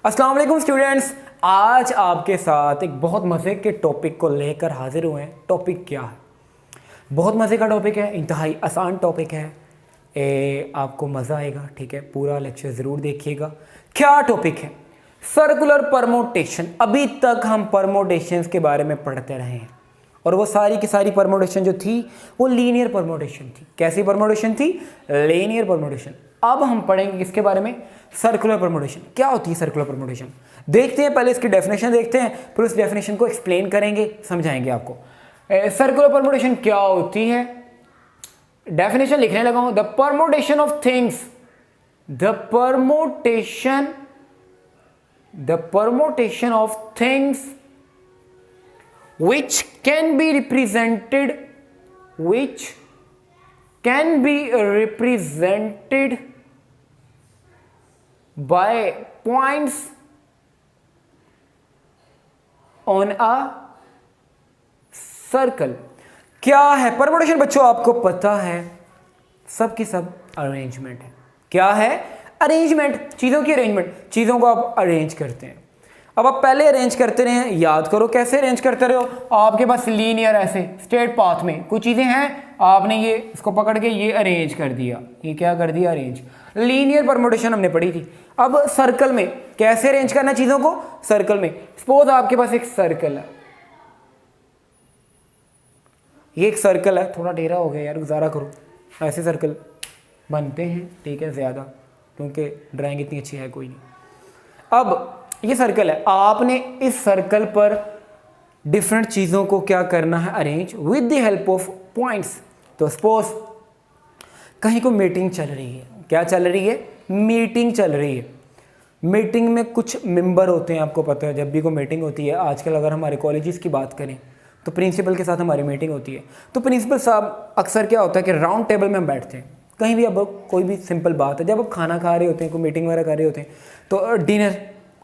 अस्सलाम वालेकुम स्टूडेंट्स, आज आपके साथ एक बहुत मज़े के टॉपिक को लेकर हाजिर हुए हैं। टॉपिक क्या है? बहुत मज़े का टॉपिक है, इंतहाई आसान टॉपिक है। आपको मज़ा आएगा, ठीक है। पूरा लेक्चर ज़रूर देखिएगा। क्या टॉपिक है? Circular permutation. अभी तक हम परमोटेशंस के बारे में पढ़ते रहे हैं और वो सारी की सारी परमोटेशन जो थी वो लीनियर परमोटेशन थी। कैसी परमोटेशन थी? Linear permutation. अब हम पढ़ेंगे किसके बारे में? Circular permutation. क्या होती है सर्कुलर परमोटेशन? देखते हैं, पहले इसकी डेफिनेशन देखते हैं, फिर उस डेफिनेशन को एक्सप्लेन करेंगे, समझाएंगे आपको। सर्कुलर परमोटेशन क्या होती है? डेफिनेशन लिखने लगा हूं। The permutation of things, the permutation of things which can be represented by points on a circle। क्या है परमोटेशन बच्चों? आपको पता है, सब की सब अरेंजमेंट है। क्या है? अरेंजमेंट, चीजों की अरेंजमेंट। चीजों को आप अरेंज करते हैं। अब आप पहले अरेंज करते रहे हैं, याद करो कैसे अरेंज करते रहे हो। आपके पास लीनियर ऐसे स्ट्रेट पाथ में कुछ चीजें हैं, आपने ये इसको पकड़ के ये अरेंज कर दिया। ये क्या कर दिया? अरेंज। लीनियर परमोटेशन हमने पढ़ी थी। अब सर्कल में कैसे अरेंज करना चीजों को? सर्कल में सपोज आपके पास एक सर्कल है, ये एक सर्कल है। थोड़ा ढेरा हो गया यार, गुजारा करो। ऐसे सर्कल बनते हैं, ठीक है, ज्यादा, क्योंकि ड्राइंग इतनी अच्छी है कोई नहीं। अब ये सर्कल है, आपने इस सर्कल पर डिफरेंट चीज़ों को क्या करना है? Arrange with the help of points. तो सपोज कहीं को मीटिंग चल रही है। क्या चल रही है? मीटिंग चल रही है। मीटिंग में कुछ मेंबर होते हैं, आपको पता है जब भी कोई मीटिंग होती है। आजकल अगर हमारे कॉलेजेस की बात करें तो प्रिंसिपल के साथ हमारी मीटिंग होती है। तो प्रिंसिपल साहब अक्सर क्या होता है कि राउंड टेबल में हम बैठते हैं। कहीं भी, अब कोई भी सिंपल बात है, जब आप खाना खा रहे होते हैं, कोई मीटिंग वगैरह कर रहे होते हैं, तो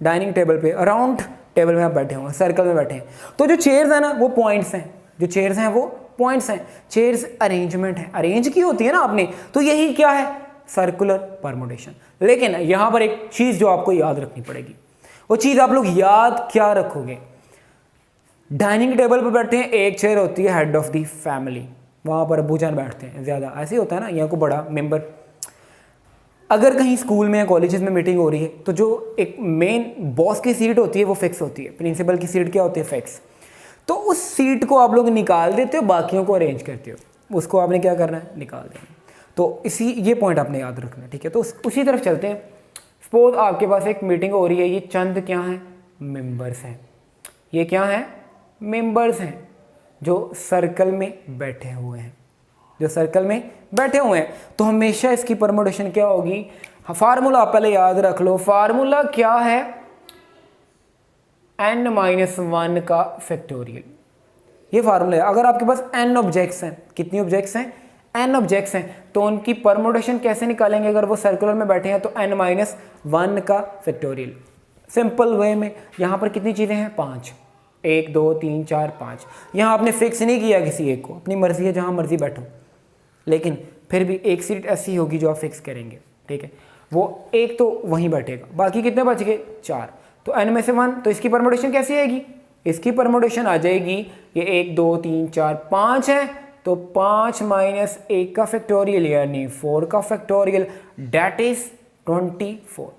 डाइनिंग टेबल पे राउंड टेबल में आप बैठे होंगे, सर्कल में बैठे हैं। तो जो चेयर्स हैं ना, वो पॉइंट्स हैं। जो चेयर्स हैं वो पॉइंट्स हैं। चेयर्स अरेंजमेंट है, अरेंज की होती है ना आपने। तो यही क्या है? Circular permutation. लेकिन यहां पर एक चीज जो आपको याद रखनी पड़ेगी, वो चीज आप लोग याद क्या रखोगे? डाइनिंग टेबल पर बैठे हैं, एक चेयर होती है हेड ऑफ द फैमिली, वहां पर अबूजान बैठते हैं ज्यादा, ऐसे होता है ना, यहाँ को बड़ा मेंबर। अगर कहीं स्कूल में या कॉलेजेस में मीटिंग हो रही है तो जो एक मेन बॉस की सीट होती है वो फिक्स होती है। प्रिंसिपल की सीट क्या होती है? फिक्स। तो उस सीट को आप लोग निकाल देते हो, बाकियों को अरेंज करते हो। उसको आपने क्या करना है? निकाल देना। तो ये पॉइंट आपने याद रखना है, ठीक है। तो उसी तरफ चलते हैं। सपोज आपके पास एक मीटिंग हो रही है, ये चंद क्या हैं? मेंबर्स हैं। ये क्या हैं? मेंबर्स हैं जो सर्कल में बैठे हुए हैं, जो सर्कल में बैठे हुए हैं। तो हमेशा इसकी परमोटेशन क्या होगी? फार्मूला आप पहले याद रख लो। फार्मूला क्या है? n-1 का फैक्टोरियल। ये फार्मूला है। अगर आपके पास n ऑब्जेक्ट्स हैं, कितनी ऑब्जेक्ट्स हैं? n ऑब्जेक्ट्स हैं, तो उनकी परमोटेशन कैसे निकालेंगे? अगर वो सर्कुलर में बैठे हैं तो n-1 का फैक्टोरियल। सिंपल वे में यहां पर कितनी चीजें हैं? 5। 1 2 3 4 5। यहां आपने फिक्स नहीं किया किसी एक को, अपनी मर्जी है, जहां मर्जी बैठो। लेकिन फिर भी एक सीट ऐसी होगी जो आप फिक्स करेंगे, ठीक है। वो एक तो वहीं बैठेगा, बाकी कितने बच गए? 4। तो n में से 1, तो इसकी परमोटेशन कैसी आएगी? इसकी परमोटेशन आ जाएगी, ये 1 2 3 4 5 है, तो 5 - 1 का फैक्टोरियल यानी 4 का फैक्टोरियल, डेट इज 24।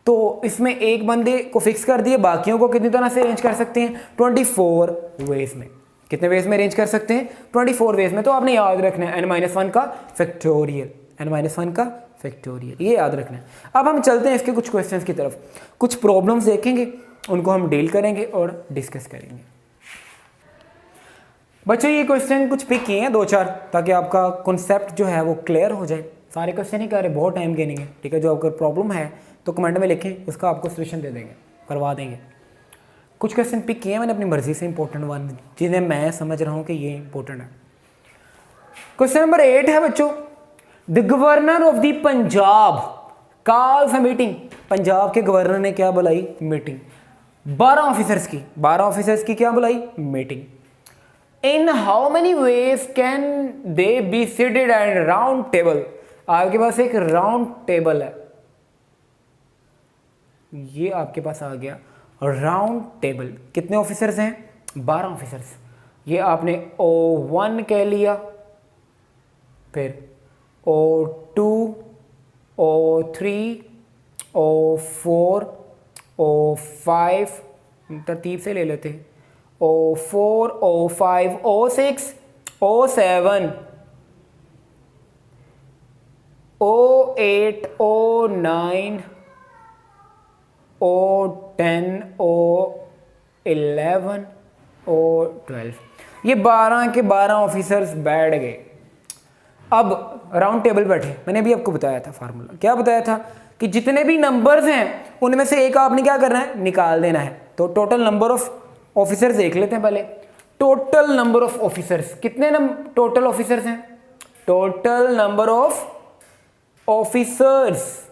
तो इसमें एक बंदे को फिक्स कर दिए, बाकियों को कितनी तरह से अरेंज कर सकते हैं? 24 वेज में। कितने वेज में अरेंज कर सकते हैं? 24 वेज में। तो आपने याद रखना है n-1 का फैक्टोरियल, n-1 का फैक्टोरियल, ये याद रखना है। अब हम चलते हैं इसके कुछ क्वेश्चंस की तरफ। कुछ प्रॉब्लम्स देखेंगे, उनको हम डील करेंगे और डिस्कस करेंगे। बच्चों ये क्वेश्चन कुछ पिक किए हैं 2-4, ताकि आपका कॉन्सेप्ट जो है वो क्लियर हो जाए। सारे क्वेश्चन ही कर रहे, बहुत टाइम गेनिंग है, ठीक है। जो आपका प्रॉब्लम है तो कमेंट में लिखें, उसका आपको सोल्यूशन दे देंगे, करवा देंगे। कुछ क्वेश्चन पिक किए हैं मैंने अपनी मर्जी से, इंपॉर्टेंट वन, जिन्हें मैं समझ रहा हूं कि ये इंपॉर्टेंट है। क्वेश्चन नंबर 8 है बच्चों, the governor of the Punjab calls a meeting. Punjab के गवर्नर ने क्या बुलाई? मीटिंग। 12 ऑफिसर्स की क्या बुलाई? Meeting. In how many ways can they be seated at round table? आपके पास एक राउंड टेबल है, ये आपके पास आ गया राउंड टेबल। कितने ऑफिसर्स हैं? 12 ऑफिसर्स। ये आपने O1 कह लिया, फिर O2, O3, O4, O5, तरतीब से ले लेते हैं, O4, O5, O6, O7, O8, O9, O10, O11, O12। ये 12 के 12 ऑफिसर्स बैठ गए। अब राउंड टेबल बैठे। मैंने भी आपको बताया था फार्मूला, क्या बताया था कि जितने भी नंबर्स हैं उनमें से एक आपने क्या करना है, निकाल देना है। तो टोटल नंबर ऑफ ऑफिसर्स देख लेते हैं पहले। टोटल नंबर ऑफ ऑफिसर्स कितने टोटल ऑफिसर्स हैं? Total number of officers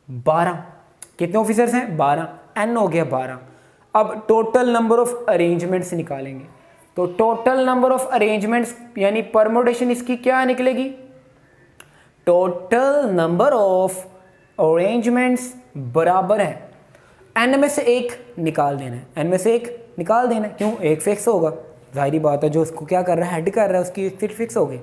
12। कितने ऑफिसर्स हैं? 12। एन हो गया 12। अब टोटल नंबर ऑफ अरेंजमेंट्स निकालेंगे। तो टोटल नंबर ऑफ अरेंजमेंट्स यानी परमुटेशन इसकी क्या निकलेगी? टोटल नंबर ऑफ अरेंजमेंट्स बराबर है एन में से एक निकाल देना है। एन में से एक निकाल देना है, क्यों? एक फिक्स होगा, जाहिर बात है, जो उसको क्या कर रहा है, हेड कर रहा है, उसकी एक फिर फिक्स होगी।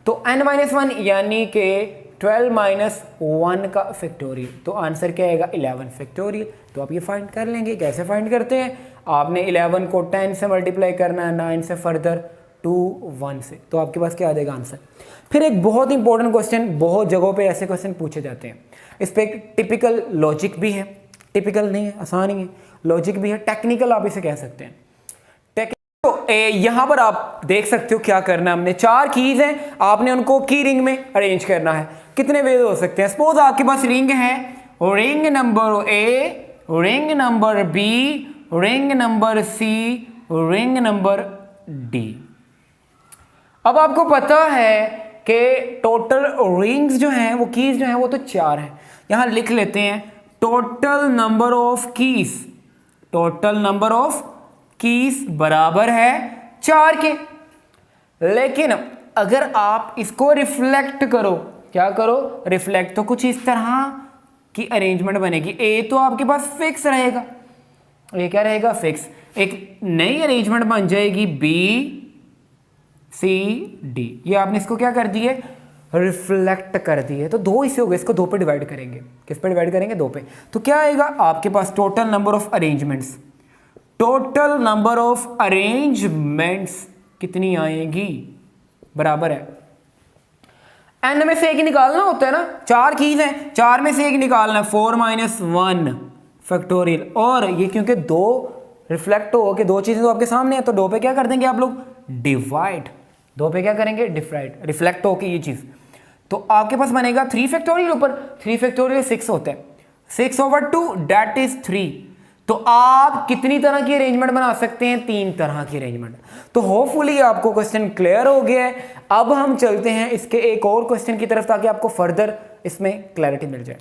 तो n-1 यानी कि 12 - 1 का फैक्टोरियल। तो आंसर क्या आएगा? 11 फैक्टोरियल। तो आप ये फाइंड कर लेंगे। कैसे फाइंड करते हैं? आपने 11 को 10 से मल्टीप्लाई करना है, 9 से फर्दर 2 1 से, तो आपके पास क्या आ जाएगा आंसर। फिर एक बहुत इंपॉर्टेंट क्वेश्चन, बहुत जगहों पे ऐसे क्वेश्चन पूछे जाते हैं। इस पर एक टिपिकल लॉजिक भी है, टिपिकल नहीं है, आसान ही है, लॉजिक भी है, टेक्निकल आप इसे कह सकते हैं। तो यहां पर आप देख सकते हो क्या करना है हमने। 4 कीज हैं, आपने उनको की रिंग में अरेंज करना है। कितने वे हो सकते हैं? सपोज आपके पास रिंग है, ring number A, ring number B, ring number C, ring number D. अब आपको पता है कि टोटल रिंग्स जो हैं, वो कीज जो हैं वो तो 4 हैं। यहां लिख लेते हैं total number of keys, total number of keys बराबर है 4 के। लेकिन अगर आप इसको रिफ्लेक्ट करो, क्या करो? रिफ्लेक्ट, तो कुछ इस तरह की अरेंजमेंट बनेगी। ए तो आपके पास फिक्स रहेगा, ये क्या रहेगा? फिक्स। एक नई अरेंजमेंट बन जाएगी बी सी डी। ये आपने इसको क्या कर दिए? रिफ्लेक्ट कर दिए। तो 2 इससे हो गए, इसको 2 पे डिवाइड करेंगे। किस पे डिवाइड करेंगे? 2 पे। तो क्या आएगा आपके पास? Total number of arrangements, total number of arrangements कितनी आएगी? बराबर है, एन में से एक ही निकालना होता है ना, 4 कीज हैं, 4 में से एक निकालना है, 4 - 1 फैक्टोरियल। और ये क्योंकि 2 रिफ्लेक्ट हो के 2 चीजें तो आपके सामने है, तो 2 पे क्या कर देंगे आप लोग? डिवाइड। 2 पे क्या करेंगे? डिवाइड, रिफ्लेक्ट हो के ये चीज। तो आपके पास बनेगा 3 फैक्टोरियल। ऊपर 3 फैक्टोरियल 6 होता है, 6/2 दैट इज 3। तो आप कितनी तरह की अरेंजमेंट बना सकते हैं? 3 तरह की अरेंजमेंट। तो होपफुली आपको क्वेश्चन क्लियर हो गया है। अब हम चलते हैं इसके एक और क्वेश्चन की तरफ, ताकि आपको फर्दर इसमें क्लैरिटी मिल जाए।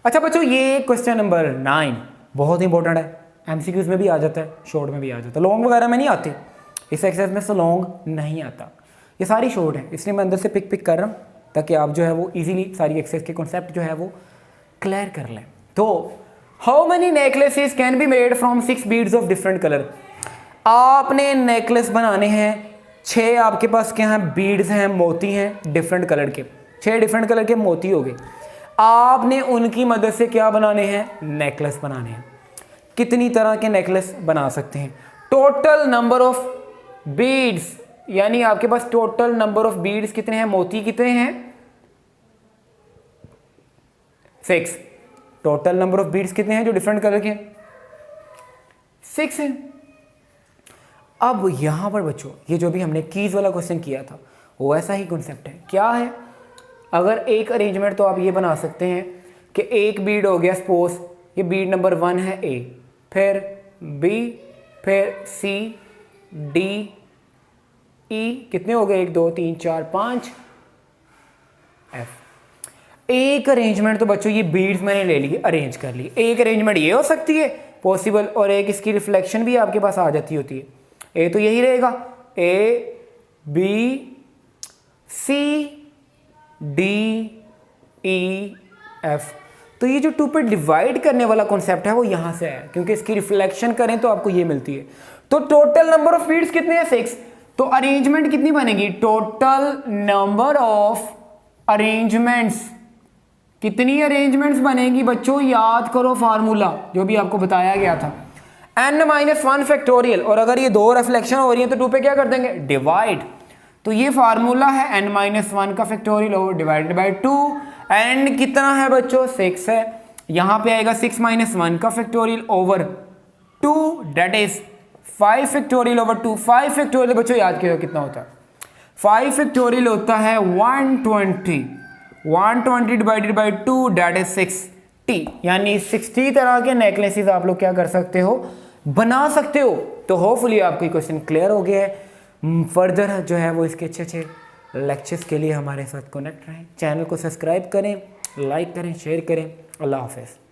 अच्छा बच्चों, ये क्वेश्चन नंबर 9 बहुत इंपॉर्टेंट है, एमसीक्यूज में भी आ जाता है, शॉर्ट में भी आ जाता है, लॉन्ग वगैरह में नहीं आते। इस एक्सरसाइज में से लॉन्ग नहीं आता, ये सारी शॉर्ट है, इसलिए मैं अंदर से पिक कर रहा हूँ, ताकि आप जो है वो इजीली सारी एक्सरसाइज के कॉन्सेप्ट जो है वो क्लियर कर लें। तो how many necklaces can be made from 6 beads of different colour. आपने नेकलेस बनाने हैं, 6 आपके पास क्या हैं? बीड्स हैं, मोती हैं डिफरेंट कलर के, 6 डिफरेंट कलर के मोती हो गए। आपने उनकी मदद से क्या बनाने हैं? नेकलेस बनाने हैं। कितनी तरह के नेकलेस बना सकते हैं? टोटल नंबर ऑफ बीड्स, यानी आपके पास टोटल नंबर ऑफ बीड्स कितने हैं? मोती कितने हैं? 6। टोटल नंबर ऑफ बीड्स कितने हैं जो डिफरेंट कलर के? 6 हैं। अब यहां पर बच्चों, ये जो भी हमने कीज वाला क्वेश्चन किया था वो ऐसा ही कॉन्सेप्ट है। क्या है? अगर एक अरेंजमेंट तो आप ये बना सकते हैं कि एक बीड हो गया, सपोज ये बीड नंबर 1 है ए, फिर बी, फिर सी, डी, ई, कितने हो गए? 1 2 3 4 5, एफ। एक अरेंजमेंट तो बच्चों ये बीड्स मैंने ले ली, अरेंज कर ली। एक अरेंजमेंट ये हो सकती है पॉसिबल, और एक इसकी रिफ्लेक्शन भी आपके पास आ जाती होती है। ए तो यही रहेगा, A B C D E F. तो ये जो 2 पे डिवाइड करने वाला कॉन्सेप्ट है वो यहाँ से है, क्योंकि इसकी रिफ्लेक्शन करें तो आपको ये मिलती है। तो टोटल नंबर ऑफ फीड्स कितने हैं 6, तो अरेंजमेंट कितनी बनेगी, टोटल नंबर ऑफ अरेंजमेंट्स, कितनी अरेंजमेंट्स बनेगी बच्चों, याद करो फार्मूला जो भी आपको बताया गया था, n-1 फैक्टोरियल, और अगर ये 2 रिफ्लेक्शन हो रही है तो 2 पे क्या कर देंगे, डिवाइड। तो ये फार्मूला है n-1 का factorial over divided by 2, and कितना है बच्चों 6 है, यहाँ पे आएगा 6 - 1 का factorial over 2, that is 5 factorial over 2। 5 factorial बच्चों याद करो कितना होता है, 5 फैक्टोरियल होता है 120 डिवाइडेड बाय 2, दैट इज 60, यानी 60 तरह के नेकलेसेस आप लोग क्या कर सकते हो, बना सकते हो। तो होपफुली आपको ये क्वेश्चन क्लियर हो गया है। फर्दर जो है वो इसके अच्छे लेक्चर्स के लिए हमारे साथ कनेक्ट रहें, चैनल को सब्सक्राइब करें, लाइक करें, शेयर करें। अल्लाह हाफ़िज़।